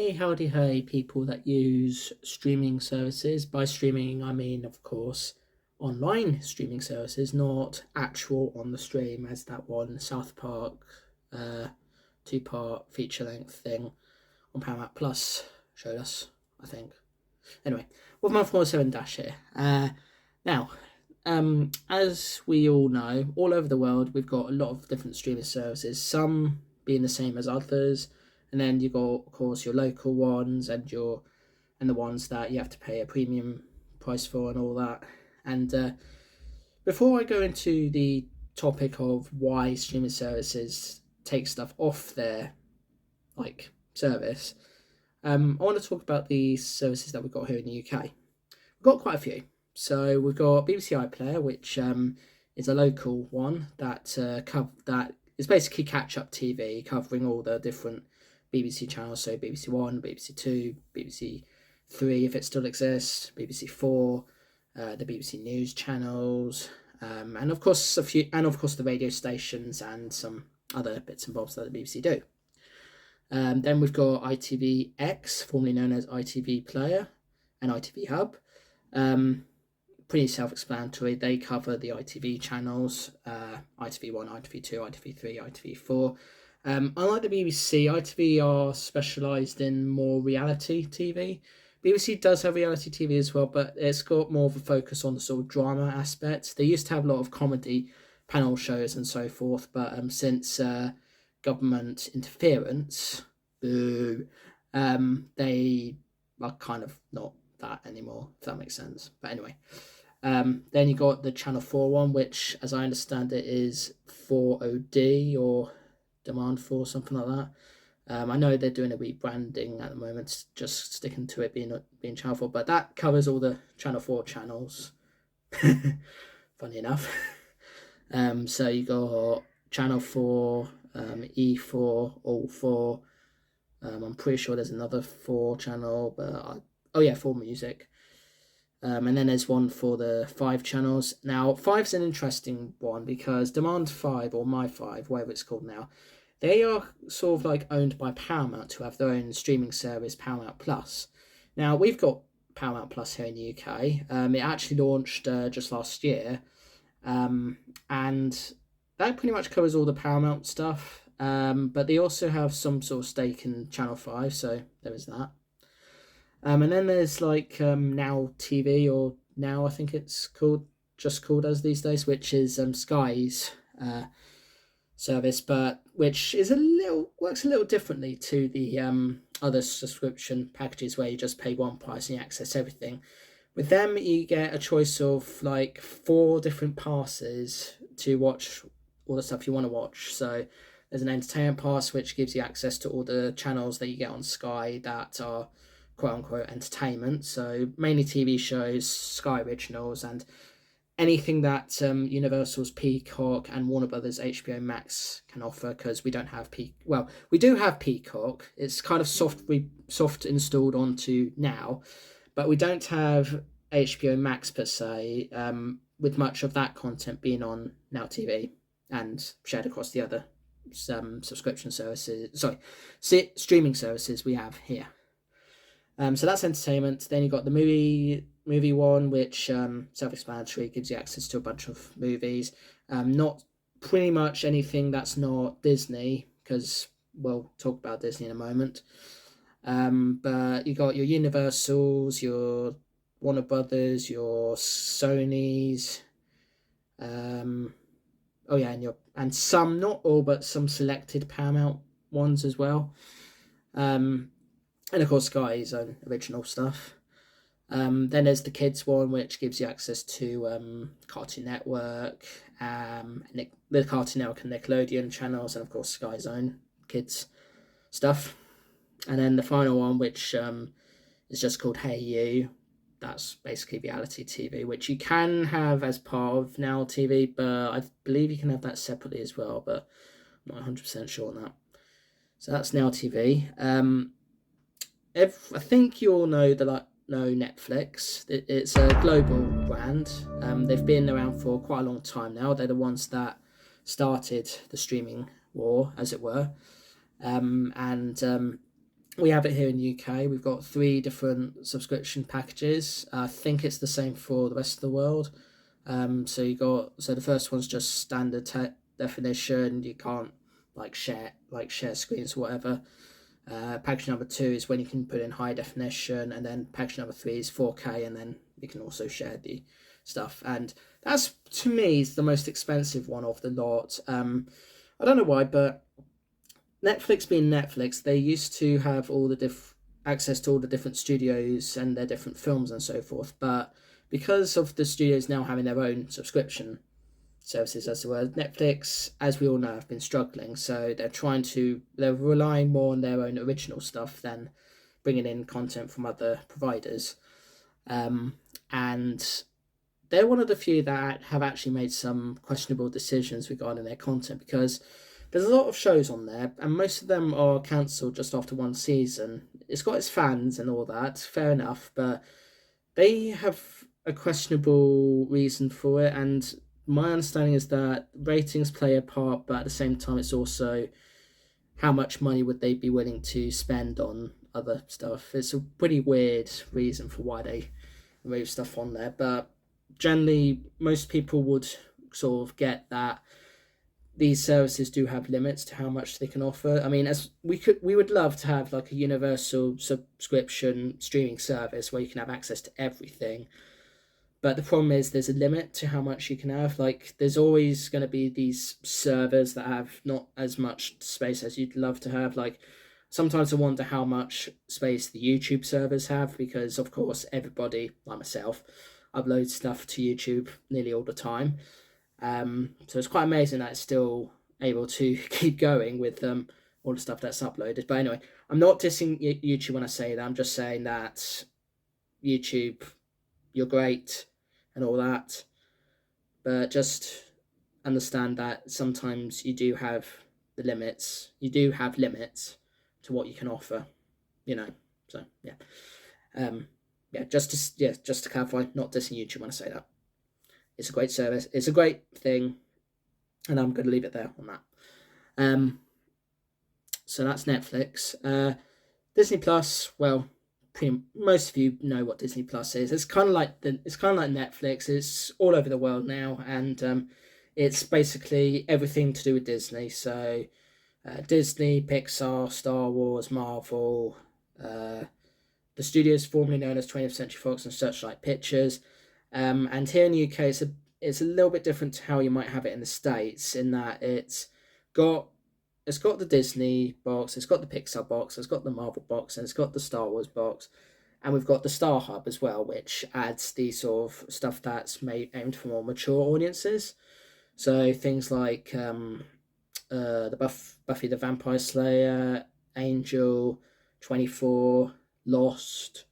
Hey, howdy, hey, people that use streaming services. By streaming, I mean, of course, online streaming services, not actual on the stream, as that one South Park uh, two-part feature-length thing on Paramount Plus showed us, I think. Anyway, Wolfman 47 Dash here. Now, as we all know, all over the world, we've got a lot of different streaming services, some being the same as others, and then you've got, of course, your local ones and the ones that you have to pay a premium price for and all that. And before I go into the topic of why streaming services take stuff off their service, I want to talk about the services that we've got here in the UK. We've got quite a few. So we've got BBC iPlayer, which is a local one that is basically catch-up TV, covering all the different BBC channels. So BBC One, BBC Two, BBC Three, if it still exists, BBC Four, the BBC News channels, and of course the radio stations and some other bits and bobs that the BBC do. Then we've got ITVX, formerly known as ITV Player, and ITV Hub. Pretty self-explanatory. They cover the ITV channels, ITV1, ITV2, ITV3, ITV4. Unlike the BBC, ITV are specialised in more reality TV. BBC does have reality TV as well, but it's got more of a focus on the sort of drama aspect. They used to have a lot of comedy panel shows and so forth, but since government interference, boo, they are kind of not that anymore, if that makes sense. But anyway, then you got the Channel 4 one, which, as I understand it, is 4OD or Demand 4, something like that. I know they're doing a rebranding at the moment, just sticking to it being Channel 4, but that covers all the Channel 4 channels. Funny enough. So you got Channel 4, E4, All 4. I'm pretty sure there's another 4 channel, but 4 Music. And then there's one for the 5 channels. Now, 5's an interesting one because Demand 5 or My 5, whatever it's called now, they are sort of like owned by Paramount, who have their own streaming service, Paramount Plus. Now, we've got Paramount Plus here in the UK. It actually launched just last year. And that pretty much covers all the Paramount stuff. But they also have some sort of stake in Channel 5, so there is that. And then there's Now TV, or Now I think it's called as these days, which is Sky's service, but which is works a little differently to the other subscription packages where you just pay one price and you access everything. With them, you get a choice of 4 different passes to watch all the stuff you want to watch. So there's an entertainment pass, which gives you access to all the channels that you get on Sky that are quote unquote entertainment. So mainly TV shows, Sky Originals, and anything that Universal's Peacock and Warner Brothers HBO Max can offer, because we don't have we do have Peacock. It's kind of soft installed onto Now, but we don't have HBO Max per se, with much of that content being on Now TV and shared across the other subscription services, streaming services we have here. So that's entertainment. Then you got the movie one, which self-explanatory, gives you access to a bunch of movies. Not pretty much anything that's not Disney, because we'll talk about Disney in a moment. But you got your Universals, your Warner Brothers, your Sonys, and some, not all, but some selected Paramount ones as well. And of course Sky's own original stuff. Then there's the kids one, which gives you access to Cartoon Network, the Cartoon Network and Nickelodeon channels, and of course Sky's own kids stuff. And then the final one, which is just called Hey You. That's basically reality TV, which you can have as part of Now TV, but I believe you can have that separately as well, but I'm not 100% sure on that. So that's Now TV. I think you all know Netflix. It's a global brand. They've been around for quite a long time now. They're the ones that started the streaming war, as it were. And We have it here in the UK. We've got three different subscription packages. I think it's the same for the rest of the world. So the first one's just standard definition. You can't share screens or whatever. Package number two is when you can put in high definition, and then package number three is 4K, and then you can also share the stuff. And that's, to me, is the most expensive one of the lot. I don't know why, but Netflix being Netflix, they used to have all the access to all the different studios and their different films and so forth. But because of the studios now having their own subscription services, as it were, Netflix, as we all know, have been struggling. So they're relying more on their own original stuff than bringing in content from other providers. And they're one of the few that have actually made some questionable decisions regarding their content, because there's a lot of shows on there, and most of them are cancelled just after one season. It's got its fans and all that, fair enough, but they have a questionable reason for it, and my understanding is that ratings play a part, but at the same time, it's also how much money would they be willing to spend on other stuff. It's a pretty weird reason for why they remove stuff on there, but generally, most people would sort of get that these services do have limits to how much they can offer. I mean, as we would love to have like a universal subscription streaming service where you can have access to everything. But the problem is there's a limit to how much you can have. Like, there's always going to be these servers that have not as much space as you'd love to have. Like, sometimes I wonder how much space the YouTube servers have, because of course everybody, like myself, uploads stuff to YouTube nearly all the time. So it's quite amazing that it's still able to keep going with all the stuff that's uploaded. But anyway, I'm not dissing YouTube when I say that. I'm just saying that YouTube, you're great and all that, but just understand that sometimes you do have the limits. You do have limits to what you can offer, you know. So just to clarify, not dissing YouTube when I say that. It's a great service. It's a great thing, and I'm going to leave it there on that. So that's Netflix. Disney Plus. Well, most of you know what Disney Plus is. It's kind of like Netflix. It's all over the world now, and it's basically everything to do with Disney. So Disney, Pixar, Star Wars, Marvel, the studios formerly known as 20th Century Fox and Searchlight Pictures. And here in the UK, it's a little bit different to how you might have it in the States, in that it's got the Disney box, it's got the Pixar box, it's got the Marvel box, and it's got the Star Wars box, and we've got the Star Hub as well, which adds the sort of stuff that's aimed for more mature audiences. So things like the Buffy the Vampire Slayer, Angel, 24, Lost,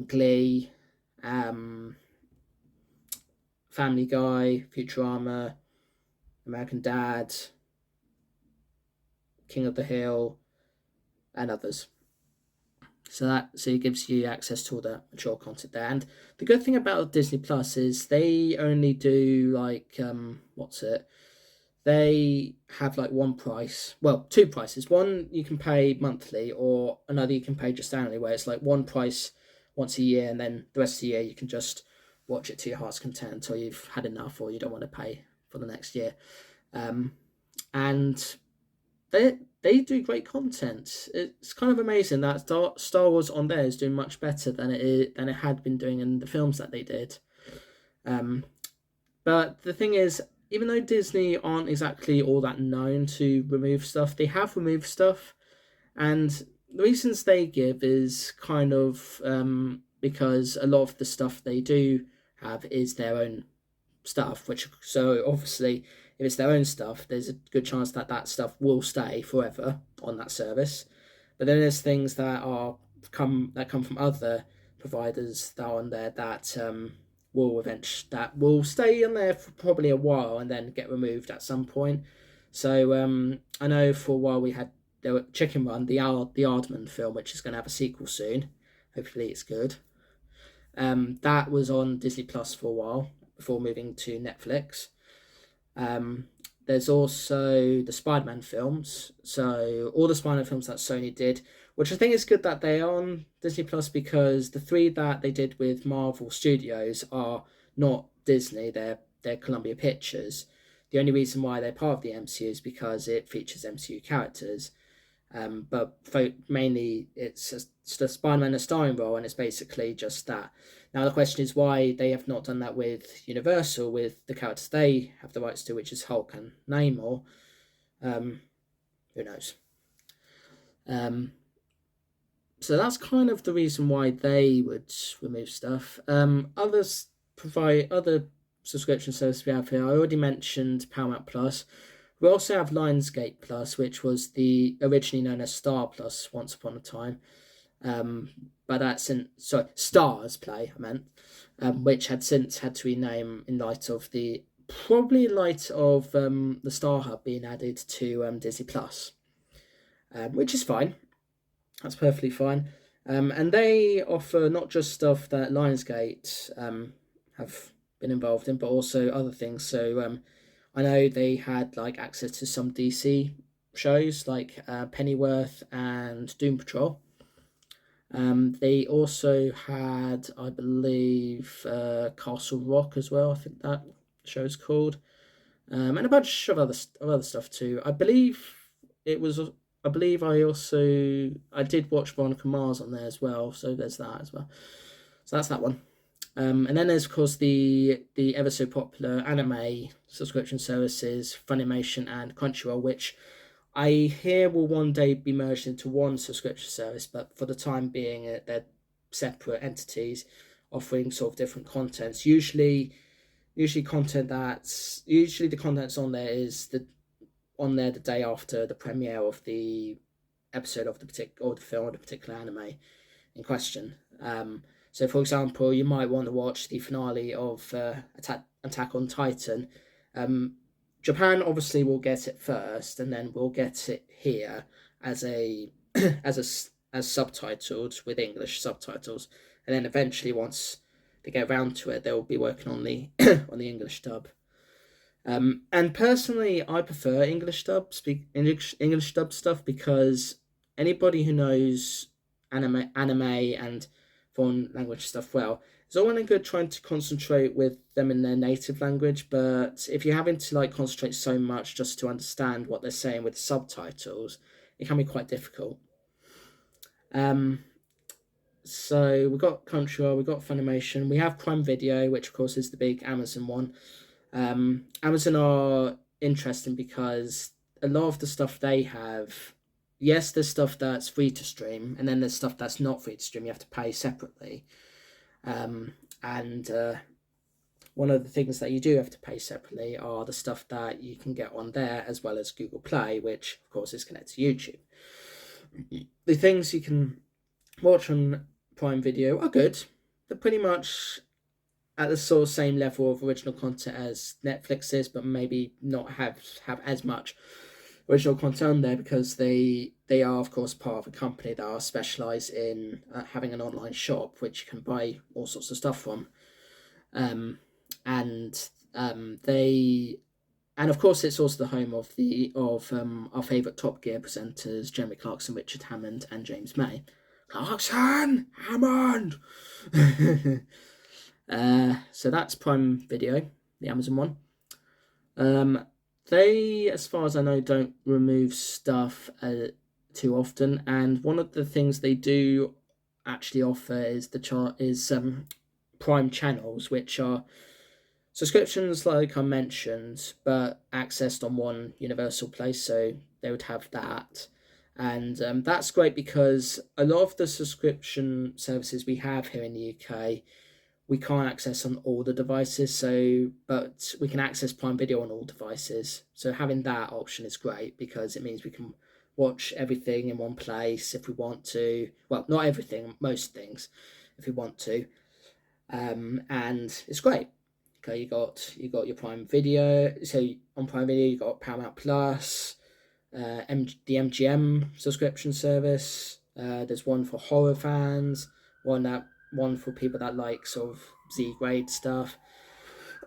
Glee, Family Guy, Futurama, American Dad, King of the Hill, and others. So it gives you access to all the mature content there. And the good thing about Disney Plus is they only do they have like one price, well, two prices. One you can pay monthly, or another you can pay just annually, where it's like one price once a year, and then the rest of the year you can just watch it to your heart's content until you've had enough or you don't want to pay for the next year. And they do great content. It's kind of amazing that Star Wars on there is doing much better than it had been doing in the films that they did. But the thing is, even though Disney aren't exactly all that known to remove stuff, they have removed stuff, and the reasons they give is kind of because a lot of the stuff they do have is their own stuff, so obviously if it's their own stuff, there's a good chance that stuff will stay forever on that service. But then there's things that come from other providers that are on there that will stay on there for probably a while and then get removed at some point. So I know for a while we had Chicken Run, the Aardman film, which is going to have a sequel soon. Hopefully it's good. That was on Disney Plus for a while before moving to Netflix. There's also the Spider-Man films. So all the Spider-Man films that Sony did which I think is good that they are on Disney Plus, because the three that they did with Marvel Studios are not Disney, they're Columbia Pictures. The only reason why they're part of the MCU is because it features MCU characters. But mainly it's a Spider-Man a starring role, and it's basically just that. Now the question is why they have not done that with Universal, with the characters they have the rights to, which is Hulk and Namor. Who knows? So that's kind of the reason why they would remove stuff. Others provide other subscription services we have here. I already mentioned Paramount Plus. We also have Lionsgate Plus, which was the originally known as Star Plus once upon a time. But that's Stars Play, I meant, which had since had to rename in light of the Star Hub being added to Disney Plus, which is fine. That's perfectly fine. And they offer not just stuff that Lionsgate have been involved in, but also other things. So I know they had like access to some DC shows like Pennyworth and Doom Patrol. They also had, I believe, Castle Rock as well. I think that show's called, and a bunch of other stuff too. I believe I did watch Veronica Mars on there as well, so there's that as well. So that's that one. And then there's of course the ever so popular anime subscription services, Funimation and Crunchyroll, which I hear will one day be merged into one subscription service, but for the time being, they're separate entities offering sort of different contents. Usually the content's on there the day after the premiere of the episode of the film or the particular anime in question. So, for example, you might want to watch the finale of Attack on Titan. Japan obviously will get it first, and then we'll get it here as subtitled with English subtitles, and then eventually once they get around to it, they'll be working on the on the English dub. And personally, I prefer English dub stuff, because anybody who knows anime and foreign language stuff well, it's all well and good trying to concentrate with them in their native language, but if you're having to like concentrate so much just to understand what they're saying with the subtitles, it can be quite difficult. So we've got Crunchyroll, we've got Funimation, we have Prime Video, which of course is the big Amazon one. Amazon are interesting because a lot of the stuff they have, yes, there's stuff that's free to stream, and then there's stuff that's not free to stream. You have to pay separately. And one of the things that you do have to pay separately are the stuff that you can get on there, as well as Google Play, which of course is connected to YouTube. The things you can watch on Prime Video are good. They're pretty much at the sort of same level of original content as Netflix is, but maybe not have as much original content on there, because they are of course part of a company that are specialised in having an online shop which you can buy all sorts of stuff from, and of course it's also the home of our favourite Top Gear presenters, Jeremy Clarkson, Richard Hammond, and James May. Clarkson, Hammond. So that's Prime Video, the Amazon one. They, as far as I know, don't remove stuff too often, and one of the things they do actually offer is Prime Channels, which are subscriptions like I mentioned, but accessed on one universal place. So they would have that, and that's great because a lot of the subscription services we have here in the UK, we can't access on all the devices, but we can access Prime Video on all devices. So having that option is great, because it means we can watch everything in one place if we want to. Well, not everything, most things, if we want to. And it's great. Okay, you got your Prime Video. So on Prime Video, you got Paramount Plus, the MGM subscription service. There's one for horror fans, one for people that like sort of Z-grade stuff,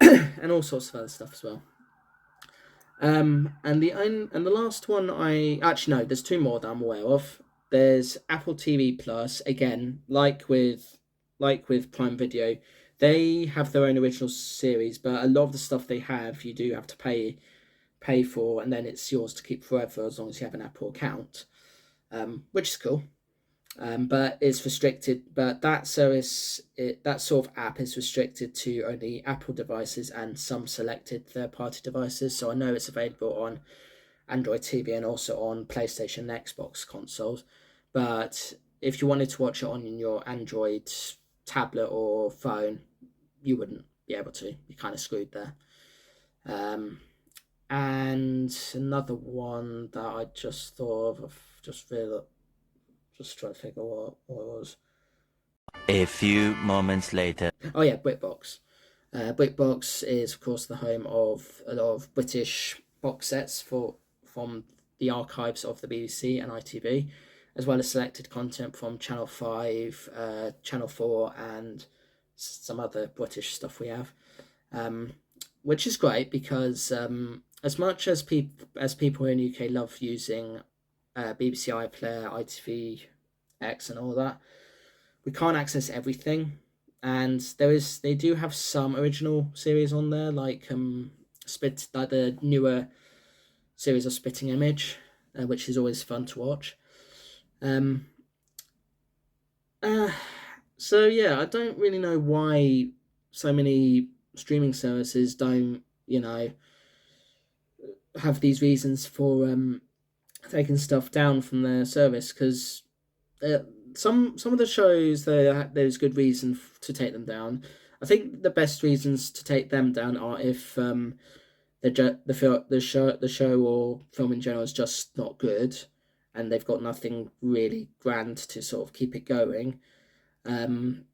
and all sorts of other stuff as well. And the last one there's two more that I'm aware of. there's Apple TV Plus. Again, like with Prime Video, they have their own original series, but a lot of the stuff they have, you do have to pay for, and then it's yours to keep forever as long as you have an Apple account, which is cool. But it's restricted. But that service, that sort of app is restricted to only Apple devices and some selected third-party devices. So I know it's available on Android TV and also on PlayStation and Xbox consoles. But if you wanted to watch it on your Android tablet or phone, you wouldn't be able to. You're kind of screwed there. Um, and another one that I just thought of, I've just really just trying to figure what it was. A few moments later. Oh yeah, BritBox. BritBox is of course the home of a lot of British box sets from the archives of the BBC and ITV, as well as selected content from Channel 5, Channel 4, and some other British stuff we have, which is great because as much as people in the UK love using BBC iPlayer, ITV X, and all that, we can't access everything. And they do have some original series on there, like like the newer series of Spitting Image, which is always fun to watch. Um, so yeah, I don't really know why so many streaming services don't, have these reasons for taking stuff down from their service, because uh, some of the shows there's good reason to take them down. I think the best reasons to take them down are if the show or film in general is just not good, and they've got nothing really grand to sort of keep it going. Um,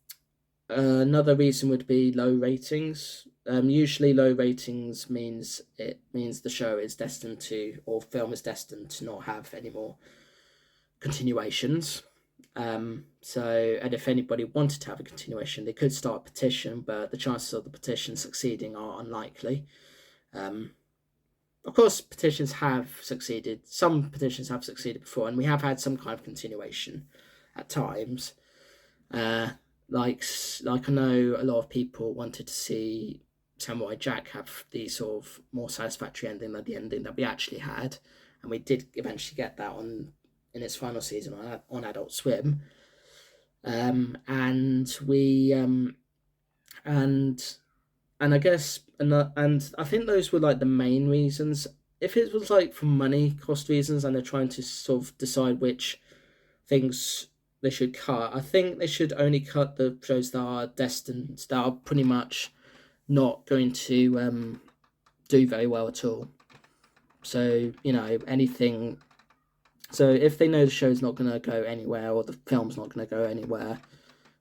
Another reason would be low ratings. Usually, low ratings means the show is destined to, or film is destined to not have any more continuations. And if anybody wanted to have a continuation, they could start a petition, but the chances of the petition succeeding are unlikely. Um, of course, petitions have succeeded. Some petitions have succeeded before, and we have had some kind of continuation at times. Uh, like I know a lot of people wanted to see Samurai Jack have the sort of more satisfactory ending than the ending that we actually had, and we did eventually get that in its final season on Adult Swim. And we and I guess and I think those were like the main reasons. If it was like for money cost reasons and they're trying to sort of decide which things they should cut, I think they should only cut the shows that are pretty much not going to do very well at all. So anything. So if they know the show's not going to go anywhere or the film's not going to go anywhere,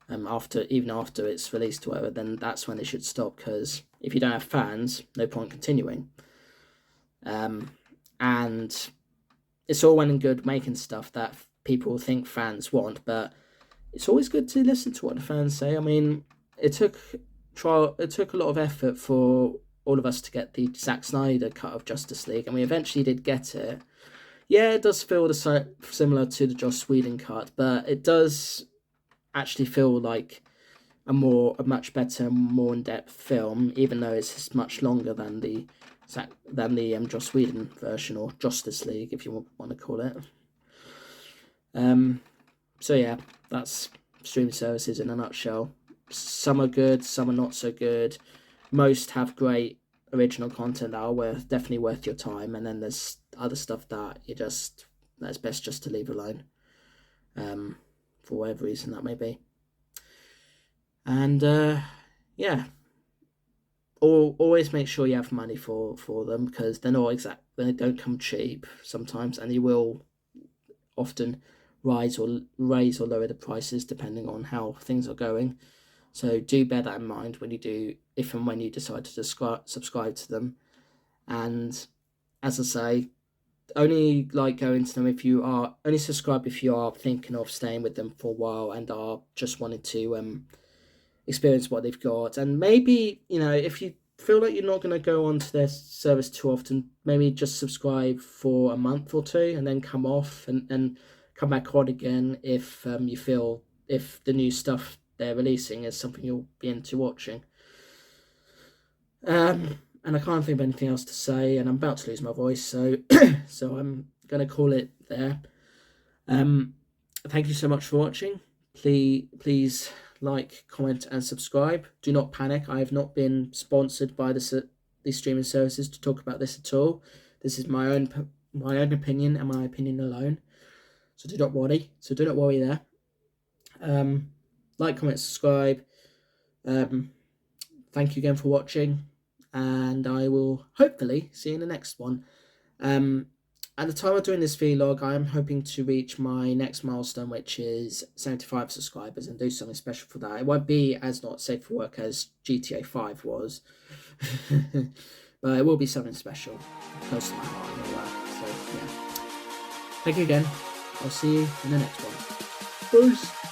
after it's released or whatever, then that's when they should stop. Because if you don't have fans, no point continuing. And it's all well and good making stuff that people think fans want, but it's always good to listen to what the fans say. I mean, it took a lot of effort for all of us to get the Zack Snyder cut of Justice League, and we eventually did get it. Yeah, it does feel similar to the Joss Whedon cut, but it does actually feel like a much better, more in depth film, even though it's much longer than the Joss Whedon version, or Justice League, if you want to call it. So yeah, that's streaming services in a nutshell. Some are good, some are not so good. Most have great original content that are definitely worth your time, and then there's other stuff that that's best just to leave alone, for whatever reason that may be. And yeah, always make sure you have money for them, because they don't come cheap sometimes, and you will often raise or lower the prices depending on how things are going. So do bear that in mind if and when you decide to subscribe to them. And as I say, only go into them if you are only subscribe if you are thinking of staying with them for a while and are just wanting to experience what they've got. And maybe if you feel like you're not going to go onto their service too often, maybe just subscribe for a month or two and then come come back on again if you feel if the new stuff they're releasing is something you'll be into watching. And I can't think of anything else to say, and I'm about to lose my voice, so so I'm gonna call it there. Thank you so much for watching. Please like, comment, and subscribe. Do not panic. I have not been sponsored by these streaming services to talk about this at all. This is my own opinion and my opinion alone. So do not worry. There. Like, comment, subscribe. Thank you again for watching, and I will hopefully see you in the next one. At the time of doing this vlog, I am hoping to reach my next milestone, which is 75 subscribers, and do something special for that. It won't be as not safe for work as GTA 5 was, but it will be something special, close to my heart and all that. So yeah, thank you again. I'll see you in the next one. Peace.